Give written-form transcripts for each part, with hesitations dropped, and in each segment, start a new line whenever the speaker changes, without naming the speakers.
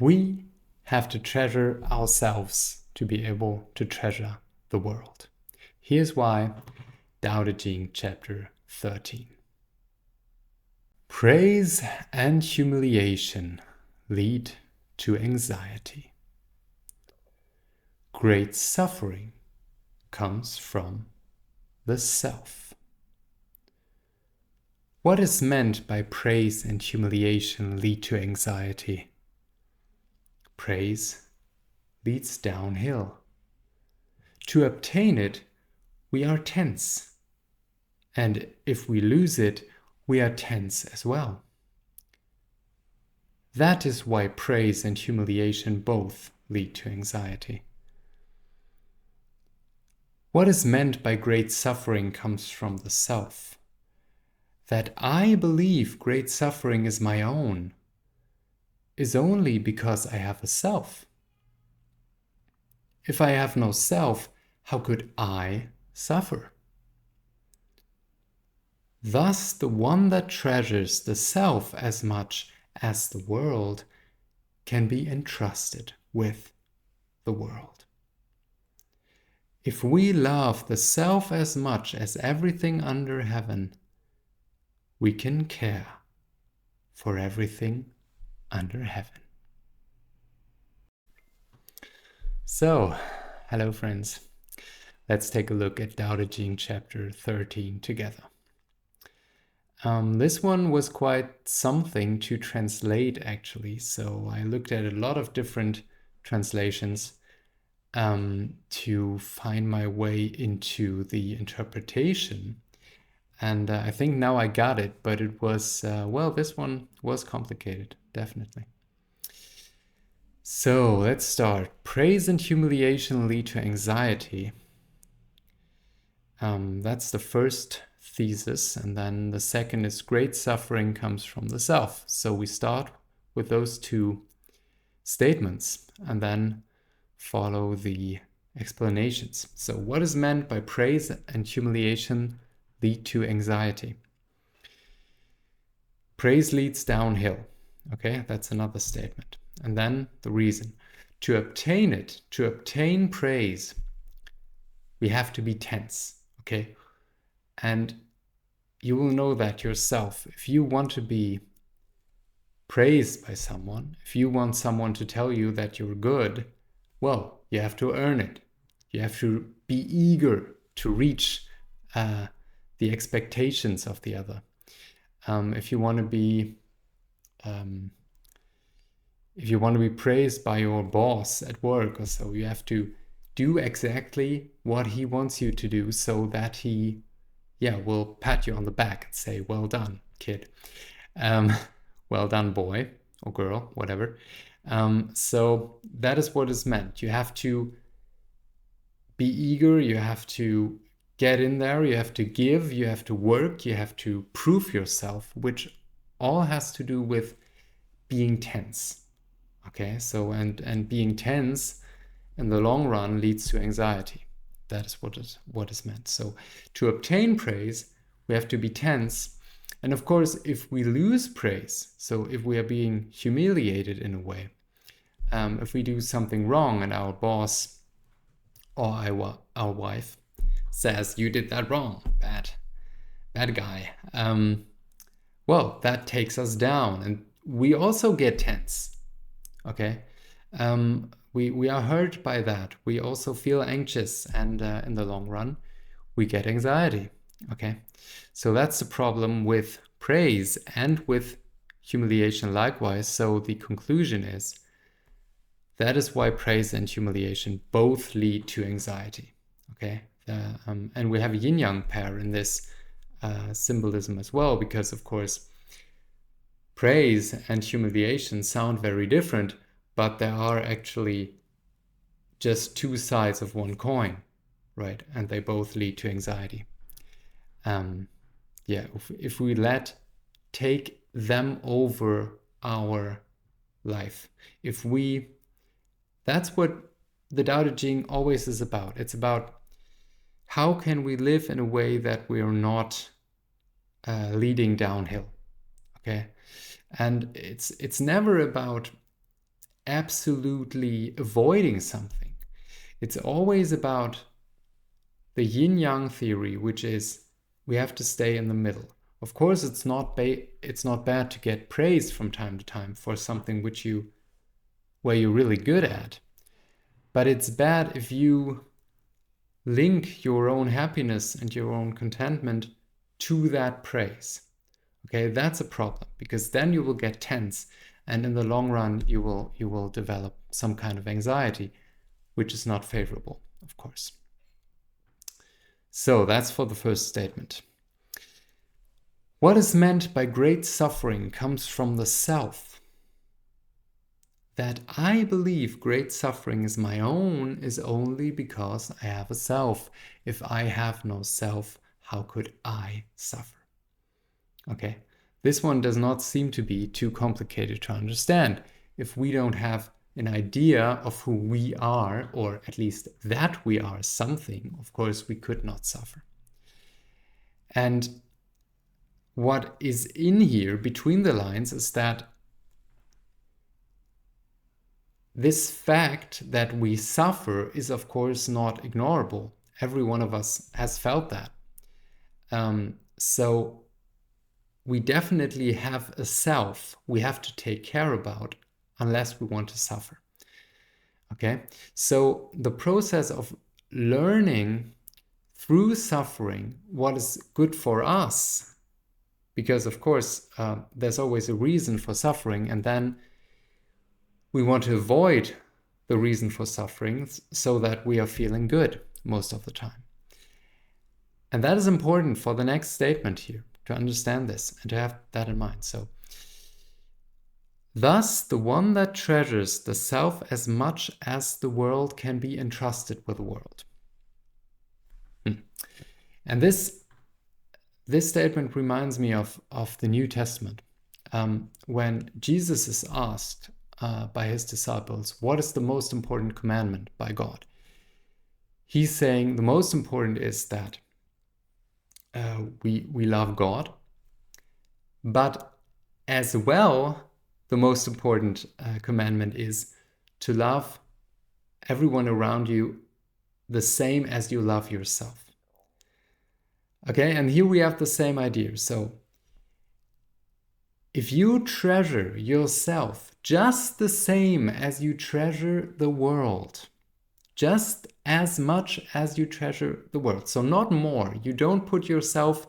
We have to treasure ourselves to be able to treasure the world. Here's why. Tao Te Ching, chapter 13. Praise and humiliation lead to anxiety. Great suffering comes from the self. What is meant by praise and humiliation lead to anxiety? Praise leads downhill. To obtain it, we are tense. And if we lose it, we are tense as well. That is why praise and humiliation both lead to anxiety. What is meant by great suffering comes from the self. That I believe great suffering is my own is only because I have a self. If I have no self, how could I suffer? Thus, the one that treasures the self as much as the world can be entrusted with the world. If we love the self as much as everything under heaven, we can care for everything under heaven. So, hello friends. Let's take a look at Tao Te Ching chapter 13 together. This one was quite something to translate actually, so I looked at a lot of different translations to find my way into the interpretation. And I think now I got it, but it was, this one was complicated, definitely. So let's start. Praise and humiliation lead to anxiety. That's the first thesis. And then the second is great suffering comes from the self. So we start with those two statements and then follow the explanations. So what is meant by praise and humiliation lead to anxiety? Praise leads downhill. Okay, that's another statement. And then the reason. To obtain praise, we have to be tense. Okay, and you will know that yourself. If you want to be praised by someone, if you want someone to tell you that you're good, well, you have to earn it. You have to be eager to reach the expectations of the other. If you want to be praised by your boss at work or so, you have to do exactly what he wants you to do so that he will pat you on the back and say, well done, kid. Well done, boy or girl, whatever. So that is what is meant. You have to be eager, you have to get in there, you have to give, you have to work, you have to prove yourself, which all has to do with being tense. Okay, so and being tense in the long run leads to anxiety. That is what is meant. So to obtain praise, we have to be tense. And of course, if we lose praise, so if we are being humiliated in a way, if we do something wrong and our boss or our wife says, you did that wrong, bad guy, well, that takes us down and we also get tense. Okay, we are hurt by that. We also feel anxious, and in the long run, we get anxiety. Okay, so that's the problem with praise and with humiliation likewise. So the conclusion is that is why praise and humiliation both lead to anxiety. Okay, and we have a yin-yang pair in this symbolism as well, because of course praise and humiliation sound very different, but there are actually just two sides of one coin, right? And they both lead to anxiety. If we take them over our life, that's what the Tao Te Ching always is about. It's about how can we live in a way that we are not leading downhill. Okay, and it's never about absolutely avoiding something. It's always about the yin-yang theory, which is we have to stay in the middle. Of course, it's not bad to get praise from time to time for something where you're really good at. But it's bad if you link your own happiness and your own contentment to that praise. Okay, that's a problem, because then you will get tense, and in the long run you will develop some kind of anxiety, which is not favorable, of course. So that's for the first statement. What is meant by great suffering comes from the self. That I believe great suffering is my own is only because I have a self. If I have no self, how could I suffer? Okay, this one does not seem to be too complicated to understand. If we don't have an idea of who we are, or at least that we are something, of course we could not suffer. And what is in here between the lines is that this fact that we suffer is of course not ignorable. Every one of us has felt that. So we definitely have a self we have to take care about unless we want to suffer. Okay, so the process of learning through suffering what is good for us, because of course there's always a reason for suffering, and then we want to avoid the reason for suffering so that we are feeling good most of the time. And that is important for the next statement here, to understand this and to have that in mind. So, thus, the one that treasures the self as much as the world can be entrusted with the world. And this statement reminds me of the New Testament. When Jesus is asked by his disciples, what is the most important commandment by God? He's saying the most important is that we love God, but as well, the most important commandment is to love everyone around you the same as you love yourself. Okay, and here we have the same idea. So if you treasure yourself just the same as you treasure the world, just as much as you treasure the world, so not more, you don't put yourself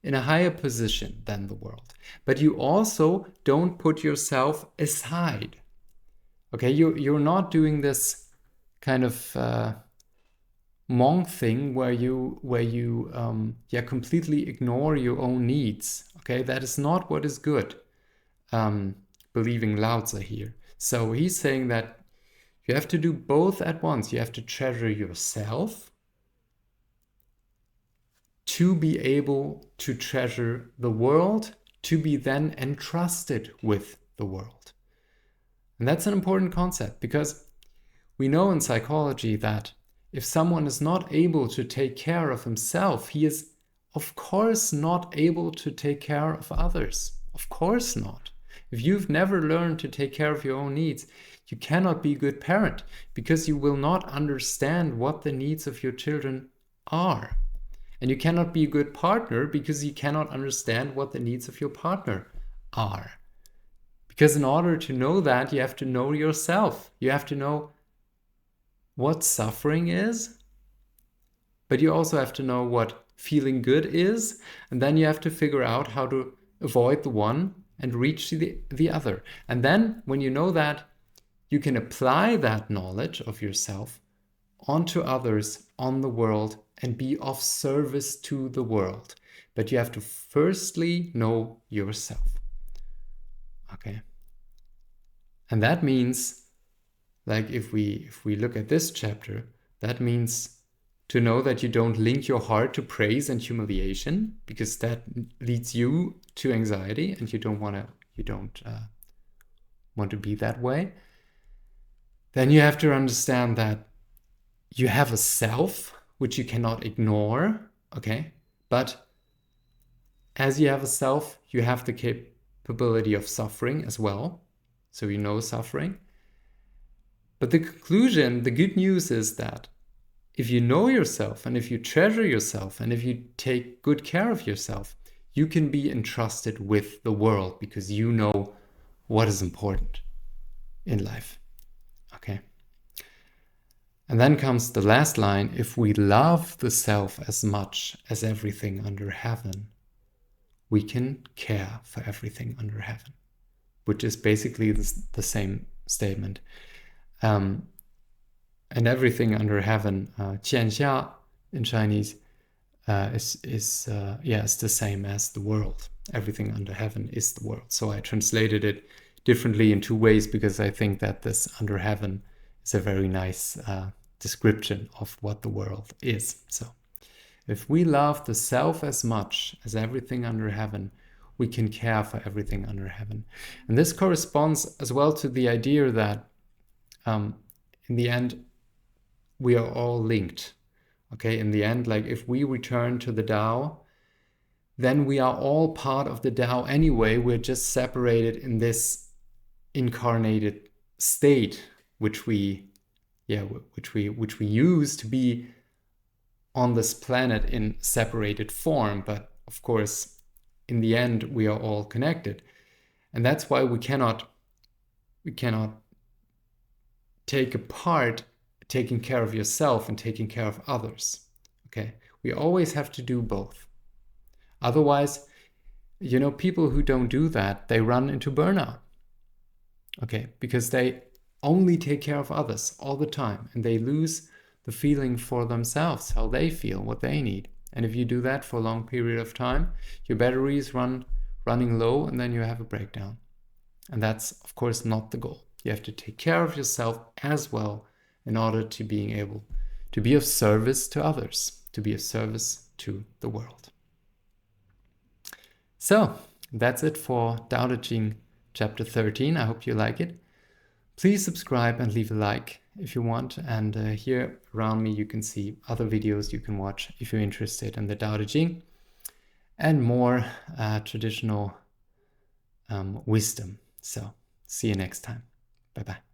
in a higher position than the world, but you also don't put yourself aside. Okay, you're not doing this kind of monk thing where you completely ignore your own needs. Okay, that is not what is good. Believing Lao Tzu here. So he's saying that you have to do both at once. You have to treasure yourself to be able to treasure the world, to be then entrusted with the world. And that's an important concept, because we know in psychology that if someone is not able to take care of himself, he is of course not able to take care of others. Of course not. If you've never learned to take care of your own needs, you cannot be a good parent, because you will not understand what the needs of your children are. And you cannot be a good partner because you cannot understand what the needs of your partner are. Because in order to know that, you have to know yourself. You have to know what suffering is, but you also have to know what feeling good is. And then you have to figure out how to avoid the one and reach the other. And then when you know that, you can apply that knowledge of yourself onto others, on the world, and be of service to the world. But you have to firstly know yourself. Okay. And that means, like if we look at this chapter, that means to know that you don't link your heart to praise and humiliation, because that leads you to anxiety, and you don't want to be that way. Then you have to understand that you have a self which you cannot ignore, okay? But as you have a self, you have the capability of suffering as well. So you know suffering. But the conclusion, the good news is that if you know yourself and if you treasure yourself and if you take good care of yourself, you can be entrusted with the world because you know what is important in life. Okay. And then comes the last line, if we love the self as much as everything under heaven, we can care for everything under heaven, which is basically the same statement. And everything under heaven, 天下 in Chinese, is the same as the world. Everything under heaven is the world. So I translated it differently in two ways because I think that this under heaven is a very nice description of what the world is. So if we love the self as much as everything under heaven, we can care for everything under heaven. And this corresponds as well to the idea that in the end, we are all linked. Okay, in the end, like if we return to the Tao, then we are all part of the Tao anyway. We're just separated in this incarnated state, which we use to be on this planet in separated form. But of course, in the end, we are all connected, and that's why we cannot take apart taking care of yourself and taking care of others. Okay, we always have to do both. Otherwise, people who don't do that, they run into burnout. Okay, because they only take care of others all the time and they lose the feeling for themselves, how they feel, what they need. And if you do that for a long period of time, your battery is running low and then you have a breakdown. And that's, of course, not the goal. You have to take care of yourself as well in order to being able to be of service to others, to be of service to the world. So that's it for Tao Te Ching chapter 13. I hope you like it. Please subscribe and leave a like if you want. And here around me you can see other videos you can watch if you're interested in the Tao Te Ching and more traditional wisdom. So see you next time. Bye-bye.